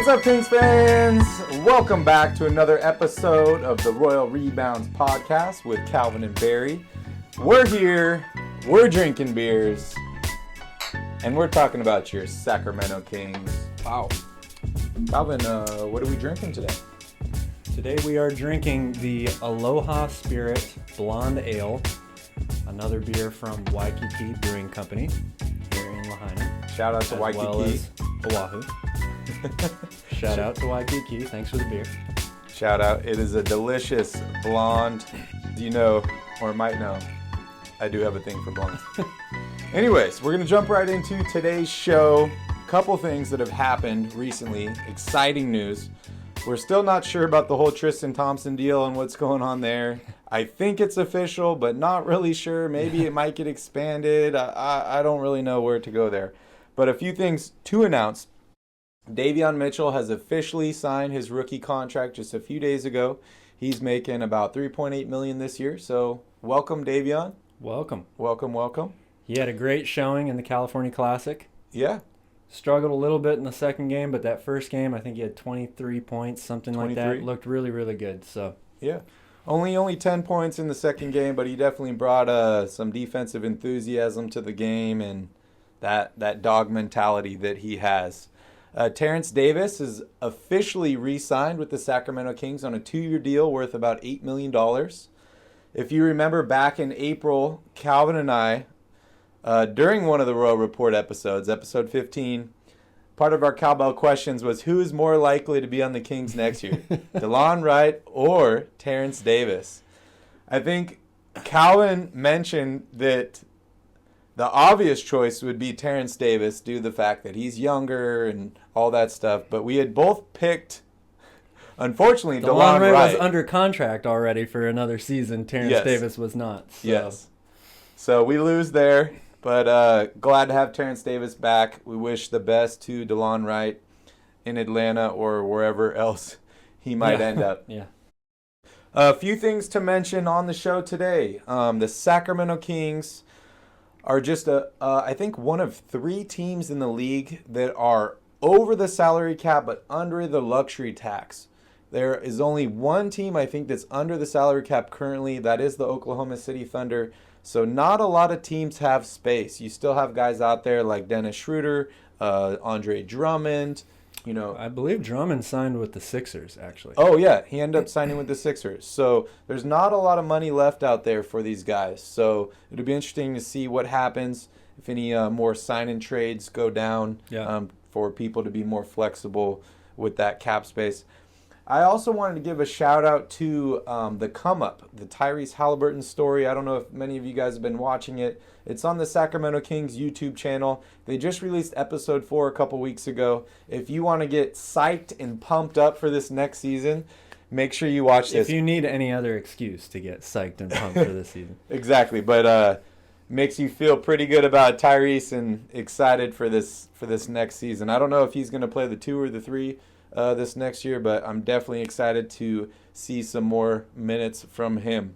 What's up, Kings fans? Welcome back to another episode of the Royal Rebounds podcast with Calvin and Barry. We're here, we're drinking beers, and we're talking about your Sacramento Kings. Wow. Calvin, what are we drinking today? Today we are drinking the Aloha Spirit Blonde Ale, another beer from Waikiki Brewing Company here in Lahaina. Shout out to Waikiki. Well as Oahu. Shout out to Waikiki. Thanks for the beer. Shout out. It is a delicious blonde. Do you know, or might know, I do have a thing for blondes. Anyways, we're going to jump right into today's show. Couple things that have happened recently. Exciting news. We're still not sure about the whole Tristan Thompson deal and what's going on there. I think it's official, but not really sure. Maybe it might get expanded. I don't really know where to go there. But a few things to announce. Davion Mitchell has officially signed his rookie contract just a few days ago. He's making about $3.8 million this year. So welcome, Davion. Welcome. Welcome. He had a great showing in the California Classic. Yeah. Struggled a little bit in the second game, but that first game, I think he had 23 points, something 23. Like that. Looked really, really good. So yeah. Only 10 points in the second game, but he definitely brought some defensive enthusiasm to the game and that dog mentality that he has. Terence Davis is officially re-signed with the Sacramento Kings on a 2-year deal worth about $8 million. If you remember back in April, Calvin and I, during one of the Royal Report episodes, episode 15, part of our cowbell questions was who is more likely to be on the Kings next year, DeLon Wright or Terence Davis? I think Calvin mentioned that the obvious choice would be Terence Davis due to the fact that he's younger and all that stuff. But we had both picked, unfortunately, DeLon Wright was under contract already for another season. Terence Davis was not. So. Yes. So we lose there. But glad to have Terence Davis back. We wish the best to DeLon Wright in Atlanta or wherever else he might end up. Yeah. A few things to mention on the show today. The Sacramento Kings are just I think one of 3 teams in the league that are over the salary cap but under the luxury tax. There is only one team I think that's under the salary cap currently. That is the Oklahoma City Thunder. So not a lot of teams have space. You still have guys out there like Dennis Schroeder, Andre Drummond. You know, I believe Drummond signed with the Sixers, actually. Oh, yeah. He ended up signing with the Sixers. So there's not a lot of money left out there for these guys. So it'll be interesting to see what happens if any more sign-in trades go down for people to be more flexible with that cap space. I also wanted to give a shout-out to the come-up, the Tyrese Haliburton story. I don't know if many of you guys have been watching it. It's on the Sacramento Kings YouTube channel. They just released episode 4 a couple weeks ago. If you want to get psyched and pumped up for this next season, make sure you watch this. If you need any other excuse to get psyched and pumped for this season. Exactly, but makes you feel pretty good about Tyrese and excited for this next season. I don't know if he's going to play the 2 or the 3 this next year, but I'm definitely excited to see some more minutes from him.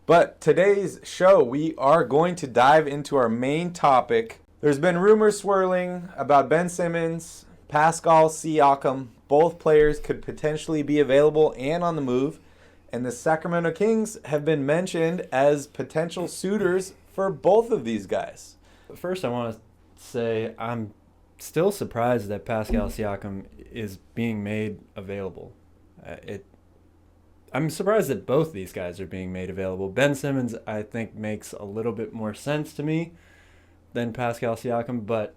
But today's show, we are going to dive into our main topic. There's been rumors swirling about Ben Simmons, Pascal Siakam. Both players could potentially be available and on the move. And the Sacramento Kings have been mentioned as potential suitors for both of these guys. First, I want to say I'm still surprised that Pascal Siakam is being made available. I'm surprised that both these guys are being made available. Ben Simmons, I think, makes a little bit more sense to me than Pascal Siakam, but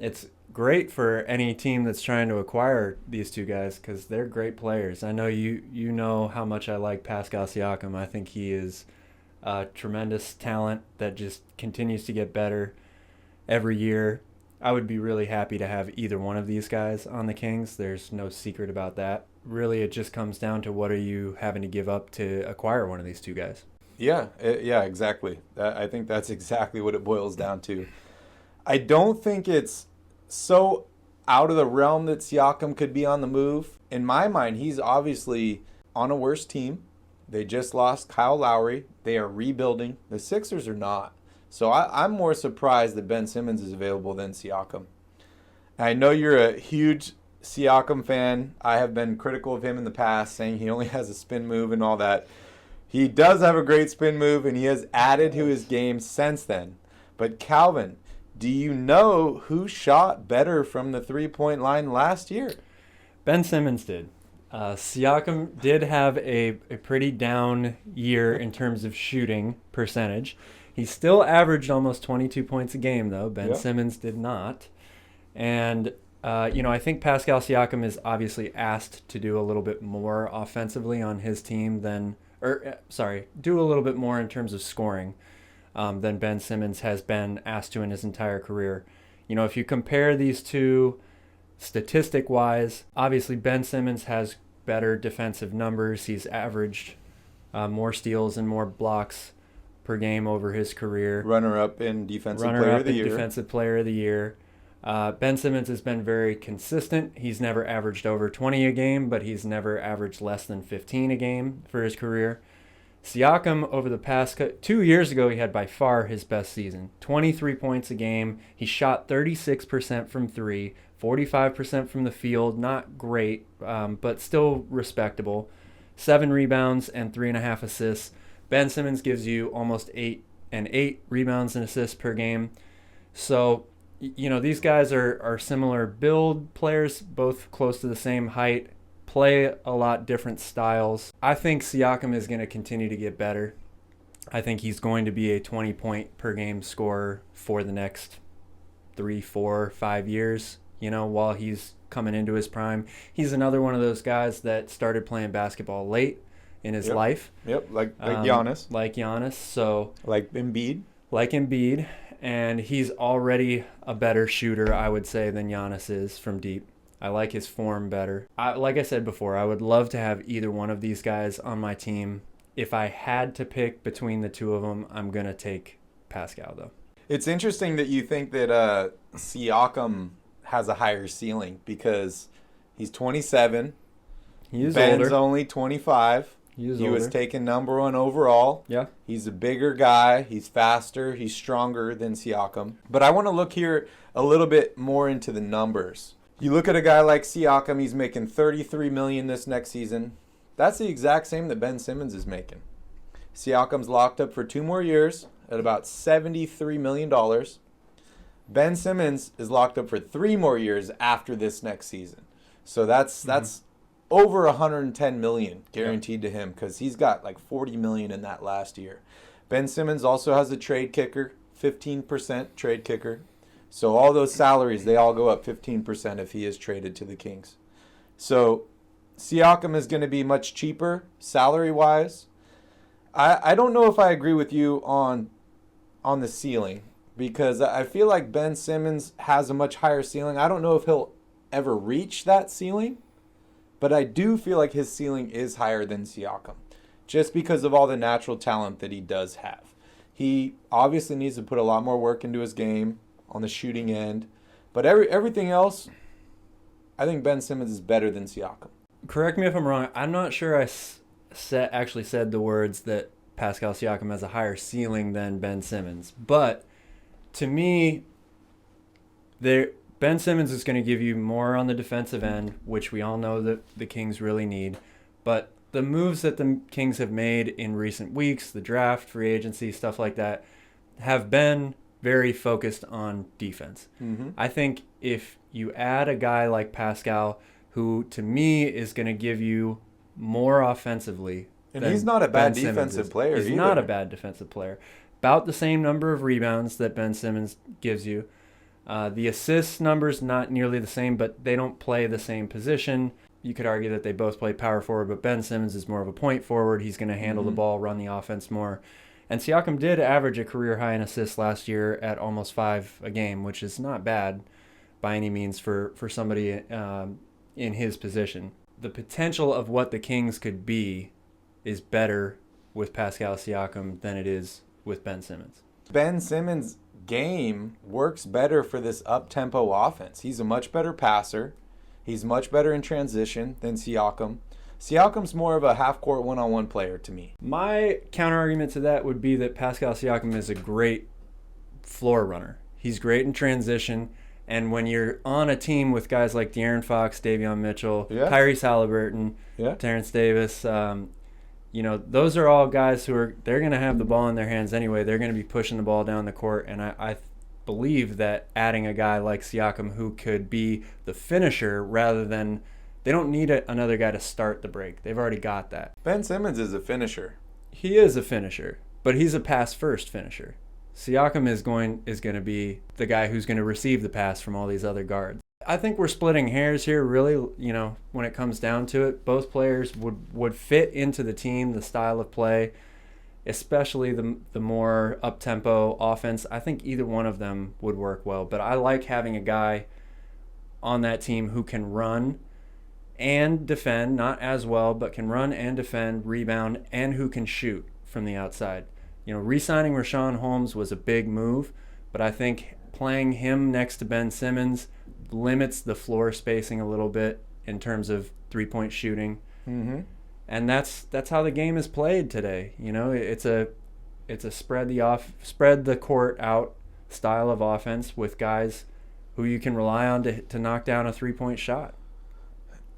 it's great for any team that's trying to acquire these two guys because they're great players. I know you know how much I like Pascal Siakam. I think he is a tremendous talent that just continues to get better every year. I would be really happy to have either one of these guys on the Kings. There's no secret about that. Really, it just comes down to what are you having to give up to acquire one of these two guys. Yeah, exactly. I think that's exactly what it boils down to. I don't think it's so out of the realm that Siakam could be on the move. In my mind, he's obviously on a worse team. They just lost Kyle Lowry. They are rebuilding. The Sixers are not. So I'm more surprised that Ben Simmons is available than Siakam. I know you're a huge Siakam fan. I have been critical of him in the past, saying he only has a spin move and all that. He does have a great spin move, and he has added to his game since then. But Calvin, do you know who shot better from the three-point line last year? Ben Simmons did. Siakam did have a pretty down year in terms of shooting percentage. He still averaged almost 22 points a game, though. Ben Simmons did not. And, I think Pascal Siakam is obviously asked to do a little bit more offensively on his team do a little bit more in terms of scoring than Ben Simmons has been asked to in his entire career. If you compare these two statistic-wise, obviously Ben Simmons has better defensive numbers. He's averaged more steals and more blocks per game over his career. Runner-up in Defensive Player of the Year. Defensive Player of the Year. Ben Simmons has been very consistent. He's never averaged over 20 a game, but he's never averaged less than 15 a game for his career. Siakam, over the past 2 years ago, he had by far his best season. 23 points a game. He shot 36% from three, 45% from the field. Not great, but still respectable. 7 rebounds and 3.5 assists. Ben Simmons gives you almost 8 rebounds and assists per game. So, these guys are similar build players, both close to the same height, play a lot different styles. I think Siakam is going to continue to get better. I think he's going to be a 20-point per game scorer for the next 3, 4, 5 years, while he's coming into his prime. He's another one of those guys that started playing basketball late in his life. Yep, like Giannis. Like Giannis, so... Like Embiid. Like Embiid. And he's already a better shooter, I would say, than Giannis is from deep. I like his form better. Like I said before, I would love to have either one of these guys on my team. If I had to pick between the two of them, I'm going to take Pascal, though. It's interesting that you think that Siakam has a higher ceiling because he's 27. He is Ben's older. only 25. He was taken number 1 overall. Yeah. He's a bigger guy. He's faster. He's stronger than Siakam. But I want to look here a little bit more into the numbers. You look at a guy like Siakam, he's making $33 million this next season. That's the exact same that Ben Simmons is making. Siakam's locked up for 2 more years at about $73 million. Ben Simmons is locked up for 3 more years after this next season. So that's over $110 million guaranteed to him because he's got like $40 million in that last year. Ben Simmons also has a trade kicker, 15% trade kicker. So all those salaries, they all go up 15% if he is traded to the Kings. So Siakam is going to be much cheaper salary-wise. I don't know if I agree with you on the ceiling because I feel like Ben Simmons has a much higher ceiling. I don't know if he'll ever reach that ceiling, but I do feel like his ceiling is higher than Siakam just because of all the natural talent that he does have. He obviously needs to put a lot more work into his game on the shooting end. But everything else, I think Ben Simmons is better than Siakam. Correct me if I'm wrong. I'm not sure I actually said the words that Pascal Siakam has a higher ceiling than Ben Simmons. But to me, Ben Simmons is going to give you more on the defensive end, which we all know that the Kings really need. But the moves that the Kings have made in recent weeks, the draft, free agency, stuff like that, have been very focused on defense. Mm-hmm. I think if you add a guy like Pascal, who to me is going to give you more offensively, and he's not a bad defensive player either. He's not a bad defensive player. About the same number of rebounds that Ben Simmons gives you. The assist numbers not nearly the same, but they don't play the same position. You could argue that they both play power forward, but Ben Simmons is more of a point forward. He's going to handle the ball, run the offense more. And Siakam did average a career high in assists last year at almost 5 a game, which is not bad by any means for somebody in his position. The potential of what the Kings could be is better with Pascal Siakam than it is with Ben Simmons. Ben Simmons' game works better for this up-tempo offense. He's a much better passer. He's much better in transition than Siakam. Siakam's more of a half-court one-on-one player to me. My counter-argument to that would be that Pascal Siakam is a great floor runner. He's great in transition, And when you're on a team with guys like De'Aaron Fox, Davion Mitchell, Yeah. Tyrese Haliburton, Yeah. Terence Davis, those are all guys they're going to have the ball in their hands anyway. They're going to be pushing the ball down the court. And I believe that adding a guy like Siakam who could be the finisher rather than they don't need another guy to start the break. They've already got that. Ben Simmons is a finisher. He is a finisher, but he's a pass-first finisher. Siakam is going to be the guy who's going to receive the pass from all these other guards. I think we're splitting hairs here, really, when it comes down to it. Both players would fit into the team, the style of play, especially the more up-tempo offense. I think either one of them would work well, but I like having a guy on that team who can run and defend, not as well, but can run and defend, rebound, and who can shoot from the outside. Re-signing Richaun Holmes was a big move, but I think playing him next to Ben Simmons limits the floor spacing a little bit in terms of three-point shooting. Mm-hmm. And that's how the game is played today. It's a spread the court out style of offense with guys who you can rely on to knock down a three-point shot.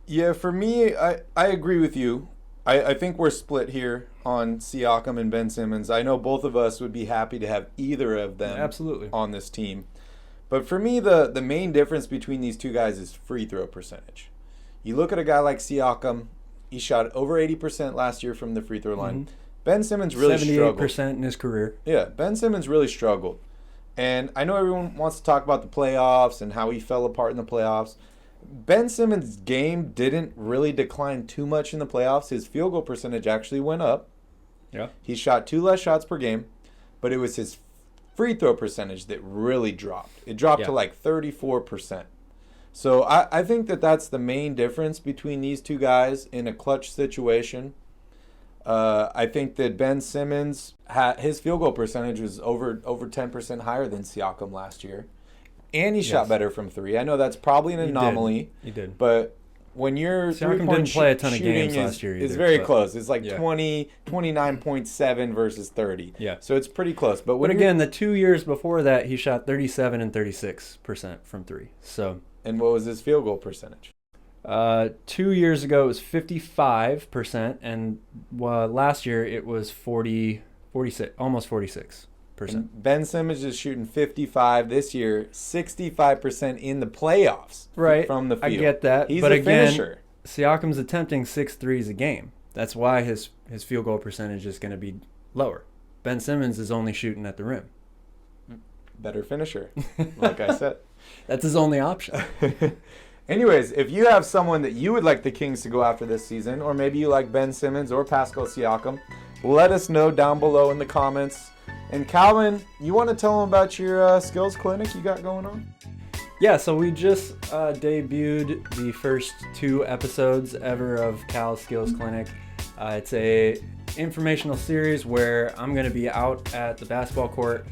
Yeah, for me, I agree with you. I think we're split here on Siakam and Ben Simmons. I know both of us would be happy to have either of them Absolutely on this team. But for me, the main difference between these two guys is free throw percentage. You look at a guy like Siakam, he shot over 80% last year from the free throw line. Mm-hmm. Ben Simmons really 78% struggled. 78% in his career. Yeah, Ben Simmons really struggled. And I know everyone wants to talk about the playoffs and how he fell apart in the playoffs. Ben Simmons' game didn't really decline too much in the playoffs. His field goal percentage actually went up. Yeah. He shot 2 less shots per game, but it was his free throw percentage that really dropped. It dropped to like 34%. So I think that's the main difference between these two guys in a clutch situation. I think that Ben Simmons, his field goal percentage was over 10% higher than Siakam last year. And he shot better from three. I know that's probably an anomaly. He did. But when you're Siakam didn't play a ton of games last year either. It's very close. It's like 29.7 versus 30. Yeah. So it's pretty close. But again, the 2 years before that, he shot 37 and 36% from three. So. And what was his field goal percentage? 2 years ago, it was 55%, and last year it was 46, almost 46%. And Ben Simmons is shooting 55 this year, 65% in the playoffs from the field. I get that. He's but a again, finisher. Siakam's attempting 6 threes a game. That's why his field goal percentage is going to be lower. Ben Simmons is only shooting at the rim. Better finisher, like I said. That's his only option. Anyways, if you have someone that you would like the Kings to go after this season, or maybe you like Ben Simmons or Pascal Siakam, let us know down below in the comments. And Calvin, you want to tell them about your skills clinic you got going on? Yeah, so we just debuted the first 2 episodes ever of Cal's Skills Clinic. It's a informational series where I'm going to be out at the basketball court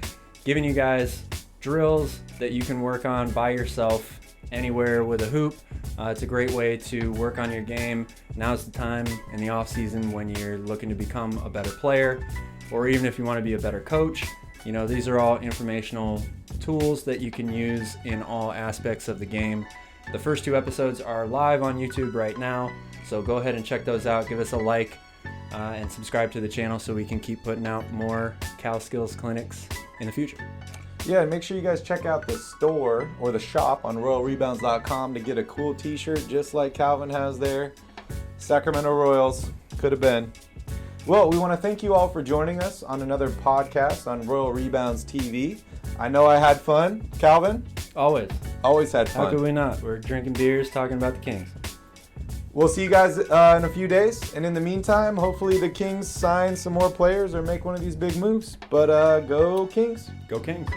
giving you guys drills that you can work on by yourself anywhere with a hoop. It's a great way to work on your game. Now's the time in the off season when you're looking to become a better player, or even if you want to be a better coach. These are all informational tools that you can use in all aspects of the game. The first 2 episodes are live on YouTube right now, so go ahead and check those out. Give us a like and subscribe to the channel so we can keep putting out more Cal Skills Clinics in the future. Yeah, and make sure you guys check out the store or the shop on RoyalRebounds.com to get a cool t-shirt just like Calvin has there. Sacramento Royals, could have been. Well, we want to thank you all for joining us on another podcast on Royal Rebounds TV. I know I had fun. Calvin? Always. Always had fun. How could we not? We're drinking beers, talking about the Kings. We'll see you guys in a few days. And in the meantime, hopefully the Kings sign some more players or make one of these big moves. But go Kings. Go Kings.